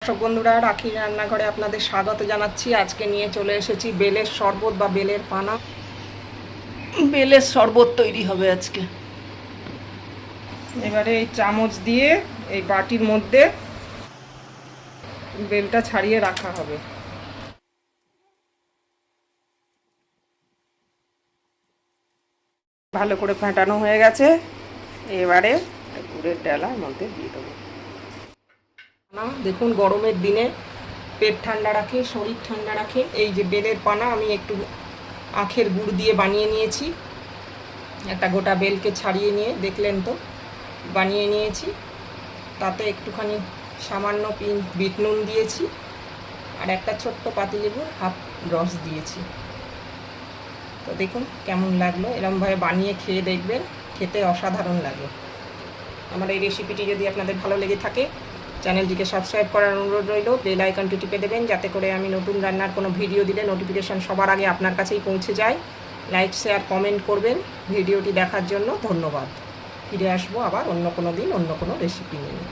দর্শক বন্ধুরা, রাখির রান্নাঘরে আপনাদের স্বাগত জানাচ্ছি। আজকে নিয়ে চলে এসেছি বেলের শরবত বা বেলের পানা। বেলের শরবত তৈরি হবে আজকে। এবারে এই চামচ দিয়ে এই বাটির মধ্যে বেলটা ছাড়িয়ে রাখা হবে। ভালো করে ফেটানো হয়ে গেছে। এবারে গুড়ের ডালার মধ্যে দিয়ে দেবো। দেখুন, গরমের দিনে পেট ঠান্ডা রাখে, শরীর ঠান্ডা রাখে। এই যে বেলের পানা আমি একটু আখের গুড় দিয়ে বানিয়ে নিয়েছি। একটা গোটা বেলকে ছাড়িয়ে নিয়ে দেখলেন তো বানিয়ে নিয়েছি। তাতে একটুখানি সামান্য বিট নুন দিয়েছি আর একটা ছোট্ট পাতিলেবুর হাফ রস দিয়েছি। তো দেখুন কেমন লাগলো। এরমভাবে বানিয়ে খেয়ে দেখবেন, খেতে অসাধারণ লাগে। আমার এই রেসিপিটি যদি আপনাদের ভালো লেগে থাকে, চ্যানেলটিকে সাবস্ক্রাইব করার অনুরোধ রইল। বেল আইকনটি টিপে দেবেন যাতে করে আমি নতুন রান্নার কোনো ভিডিও দিলে নোটিফিকেশান সবার আগে আপনার কাছেই পৌঁছে যায়। লাইক, শেয়ার, কমেন্ট করবেন। ভিডিওটি দেখার জন্য ধন্যবাদ। ফিরে আসবো আবার অন্য কোনো দিন অন্য কোনো রেসিপি নিয়ে।